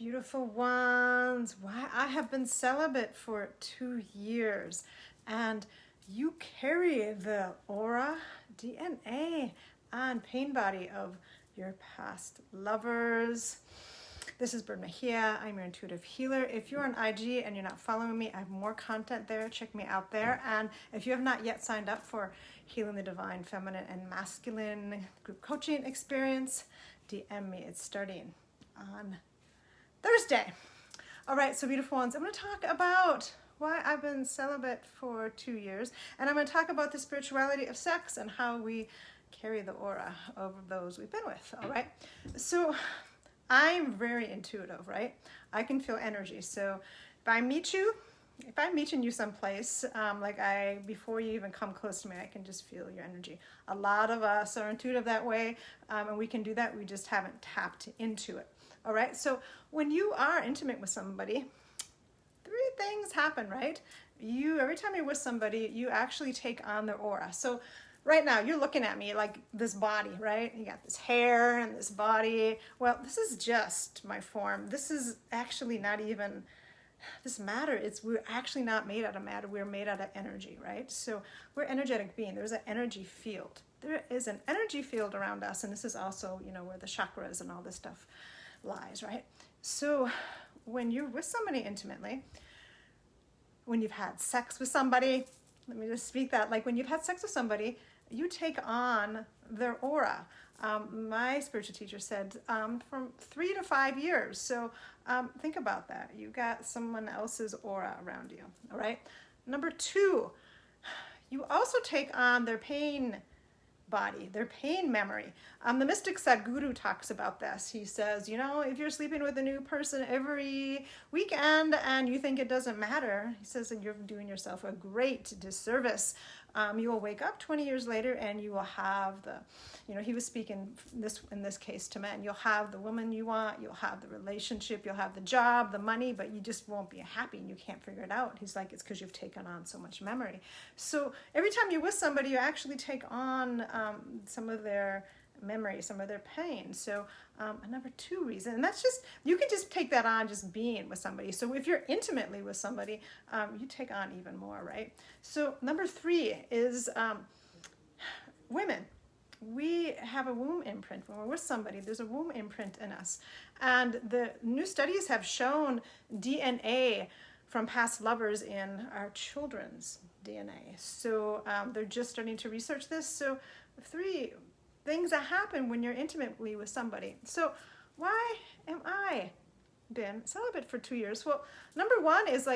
Beautiful ones. Why I have been celibate for 2 years, and you carry the aura, DNA, and pain body of your past lovers. This is Bird Mejia. I'm your intuitive healer. If you're on IG and you're not following me, I have more content there. Check me out there. And if you have not yet signed up for Healing the Divine Feminine and Masculine group coaching experience, DM me. It's starting on Thursday. All right, so beautiful ones, I'm going to talk about why I've been celibate for 2 years, and I'm going to talk about the spirituality of sex and how we carry the aura of those we've been with. All right, so I'm very intuitive, right? I can feel energy. So if I meet you someplace, before you even come close to me, I can just feel your energy. A lot of us are intuitive that way, and we can do that. We just haven't tapped into it. All right, so when you are intimate with somebody, 3 things happen, right? Every time you're with somebody, you actually take on their aura. So right now, you're looking at me like this body, right? You got this hair and this body. Well, this is just my form. This is actually not even this matter. We're actually not made out of matter. We're made out of energy, right? So we're energetic being. There's an energy field. There is an energy field around us, and this is also, where the chakras and all this stuff lies, right? So when you're with somebody intimately, when you've had sex with somebody, let me just speak that, like when you've had sex with somebody, you take on their aura. My spiritual teacher said from 3 to 5 years. So think about that. You got someone else's aura around you, all right? Number 2, you also take on their pain body, their pain memory. The mystic Sadhguru talks about this. He says, if you're sleeping with a new person every weekend and you think it doesn't matter, he says that you're doing yourself a great disservice. You will wake up 20 years later and you will have he was speaking in this case to men. You'll have the woman you want, you'll have the relationship, you'll have the job, the money, but you just won't be happy and you can't figure it out. He's like, it's because you've taken on so much memory. So every time you're with somebody, you actually take on some of their memory, some of their pain. So number 2 reason, and that's just, you can just take that on just being with somebody. So if you're intimately with somebody, you take on even more, right? So number 3 is women. We have a womb imprint. When we're with somebody, there's a womb imprint in us. And the new studies have shown DNA from past lovers in our children's DNA. So they're just starting to research this. So 3 things that happen when you're intimately with somebody. So why am I been celibate for 2 years? Well, number 1 is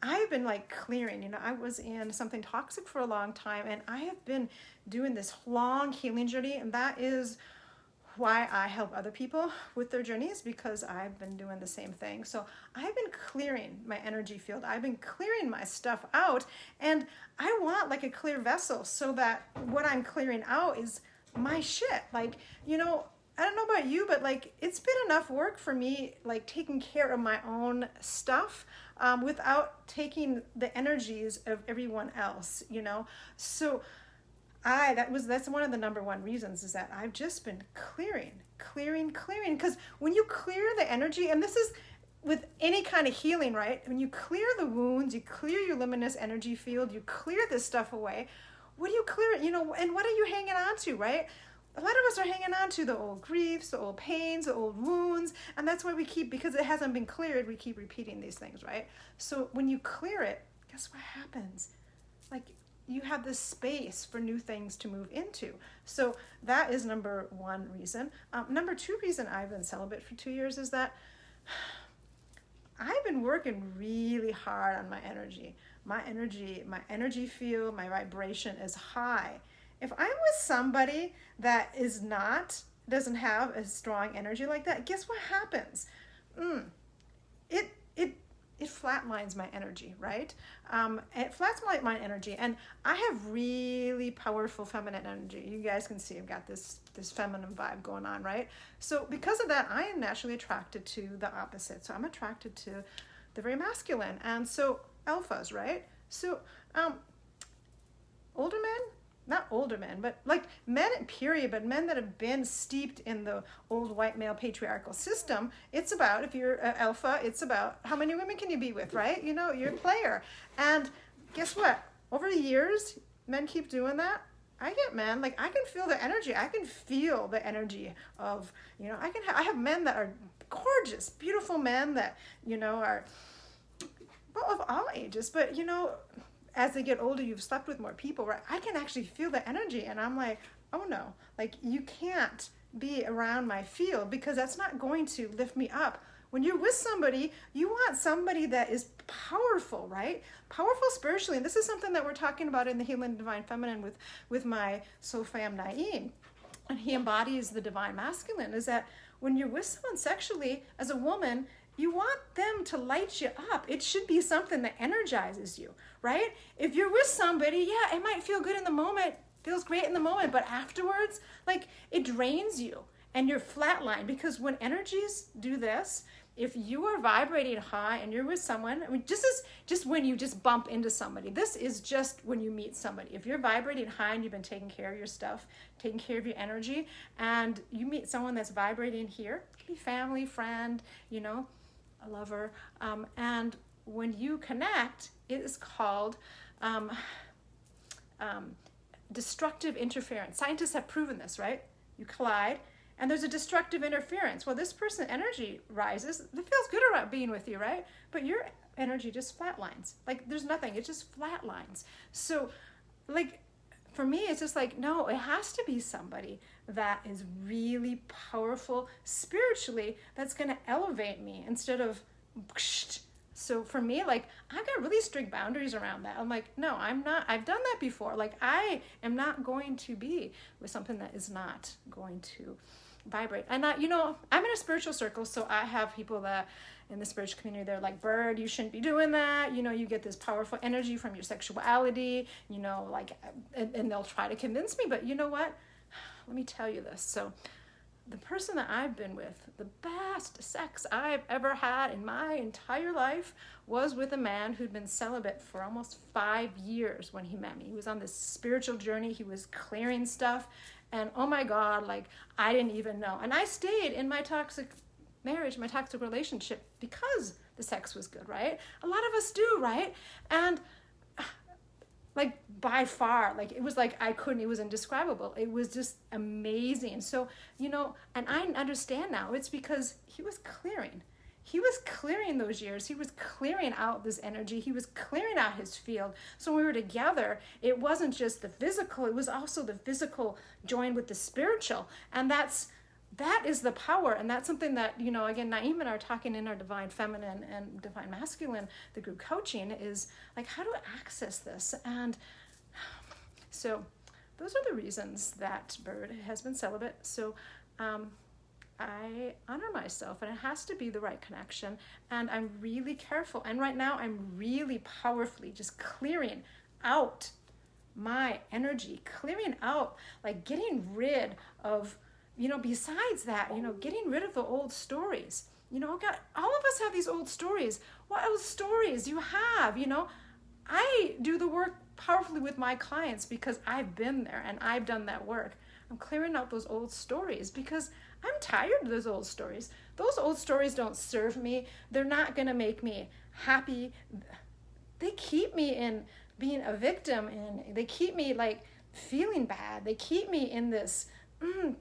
I've been clearing. I was in something toxic for a long time, and I have been doing this long healing journey, and that is why I help other people with their journeys, because I've been doing the same thing. So I've been clearing my energy field. I've been clearing my stuff out, and I want a clear vessel so that what I'm clearing out is my shit. I don't know about you, but it's been enough work for me, taking care of my own stuff without taking the energies of everyone else, So that's one of the number 1 reasons, is that I've just been clearing, because when you clear the energy, and this is with any kind of healing, right? When you clear the wounds, you clear your luminous energy field, you clear this stuff away. What do you clear it, and what are you hanging on to, right? A lot of us are hanging on to the old griefs, the old pains, the old wounds, and that's why because it hasn't been cleared, we keep repeating these things, right? So when you clear it, guess what happens? You have this space for new things to move into. So that is number 1 reason. Number 2 reason I've been celibate for 2 years is that I've been working really hard on my energy. My energy field, my vibration is high. If I'm with somebody that doesn't have a strong energy like that, guess what happens? It flatlines my energy, right? It flatlines my energy, and I have really powerful feminine energy. You guys can see I've got this feminine vibe going on, right? So because of that, I am naturally attracted to the opposite. So I'm attracted to the very masculine, and so alphas, right? So older men, not older men, but like men period, but men that have been steeped in the old white male patriarchal system. It's about, if you're alpha, it's about how many women can you be with, right? You know, you're a player. And guess what? Over the years, men keep doing that. I get men, like I can feel the energy. I can feel the energy of, you know, I have men that are gorgeous, beautiful men that, you know, are, well, of all ages, but you know, as they get older, you've slept with more people, right? I can actually feel the energy, and I'm like, oh no, like you can't be around my field because that's not going to lift me up. When you're with somebody, you want somebody that is powerful, right? Powerful spiritually. And this is something that we're talking about in the Healing Divine Feminine with my soul fam Naeem. And he embodies the divine masculine, is that when you're with someone sexually as a woman, you want them to light you up. It should be something that energizes you, right? If you're with somebody, yeah, it might feel good in the moment, feels great in the moment, but afterwards, like it drains you and you're flatlined, because when energies do this, if you are vibrating high and you're with someone, I mean, just when you just bump into somebody, this is just when you meet somebody. If you're vibrating high and you've been taking care of your stuff, taking care of your energy, and you meet someone that's vibrating here, it could be family, friend, you know, a lover, and when you connect, it is called destructive interference. Scientists have proven this, right? You collide, and there's a destructive interference. Well, this person's energy rises. It feels good about being with you, right? But your energy just flatlines. Like there's nothing. It just flatlines. So, like, for me, it's just like, no, it has to be somebody that is really powerful spiritually that's going to elevate me instead of. So for me, like, I've got really strict boundaries around that. I'm like, no, I'm not. I've done that before. Like, I am not going to be with something that is not going to vibrate. And you know, I'm in a spiritual circle, so I have people that in the spiritual community, they're like, Bird, you shouldn't be doing that. You know, you get this powerful energy from your sexuality, you know, like, and they'll try to convince me. But you know what? Let me tell you this. So the person that I've been with, the best sex I've ever had in my entire life was with a man who'd been celibate for almost 5 years when he met me. He was on this spiritual journey. He was clearing stuff. And oh my God, like I didn't even know. And I stayed in my toxic marriage, my toxic relationship because the sex was good, right? A lot of us do, right? And like by far, like it was like I couldn't, it was indescribable. It was just amazing. So, you know, and I understand now, it's because he was clearing. He was clearing those years. He was clearing out this energy. He was clearing out his field. So when we were together, it wasn't just the physical, it was also the physical joined with the spiritual. And that is the power. And that's something that, you know, again, Naeem and I are talking in our Divine Feminine and Divine Masculine, the group coaching, is like, how do I access this? And so those are the reasons that Bird has been celibate. So I honor myself, and it has to be the right connection, and I'm really careful. And right now I'm really powerfully just clearing out my energy, clearing out, like getting rid of, you know, besides that, you know, getting rid of the old stories. You know, God, all of us have these old stories. What old stories do you have? You know, I do the work powerfully with my clients because I've been there and I've done that work. I'm clearing out those old stories because I'm tired of those old stories. Those old stories don't serve me. They're not going to make me happy. They keep me in being a victim, and they keep me like feeling bad. They keep me in this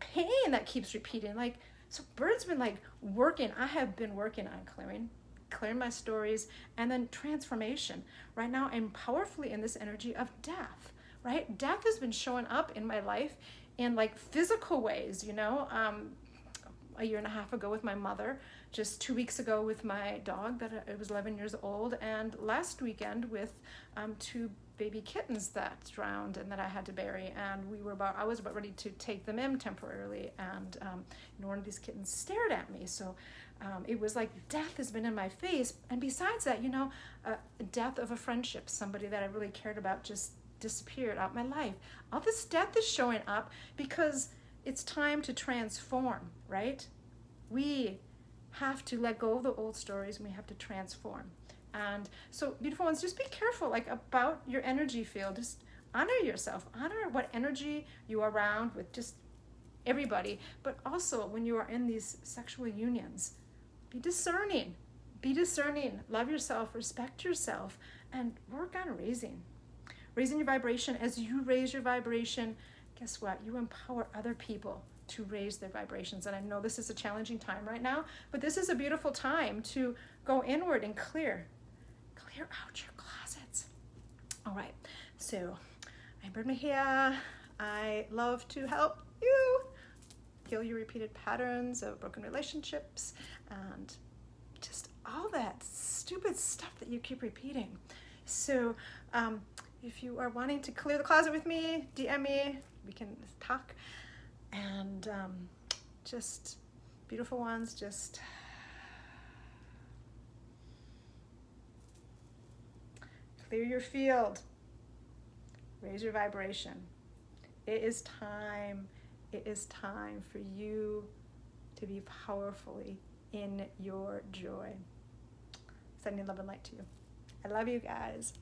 pain that keeps repeating. Like, so Bird's been like working. I have been working on clearing my stories, and then transformation. Right now, I'm powerfully in this energy of death, right? Death has been showing up in my life in like physical ways, you know, a year and a half ago with my mother, just 2 weeks ago with my dog that it was 11 years old, and last weekend with 2 baby kittens that drowned and that I had to bury. And I was about ready to take them in temporarily, and one of these kittens stared at me. So it was like death has been in my face. And besides that, you know, death of a friendship, somebody that I really cared about just disappeared out of my life. All this death is showing up because it's time to transform, right? We have to let go of the old stories, and we have to transform. And so, beautiful ones, just be careful, like, about your energy field. Just honor yourself, honor what energy you are around with just everybody, but also when you are in these sexual unions, be discerning. Be discerning, love yourself, respect yourself, and work on raising your vibration. As you raise your vibration, guess what? You empower other people to raise their vibrations. And I know this is a challenging time right now, but this is a beautiful time to go inward and clear out your closets. All right, so I'm Bird Mejia. I love to help you heal your repeated patterns of broken relationships and just all that stupid stuff that you keep repeating. So if you are wanting to clear the closet with me, DM me, we can talk. And just beautiful ones, just clear your field, raise your vibration. It is time for you to be powerfully in your joy. Sending love and light to you. I love you guys.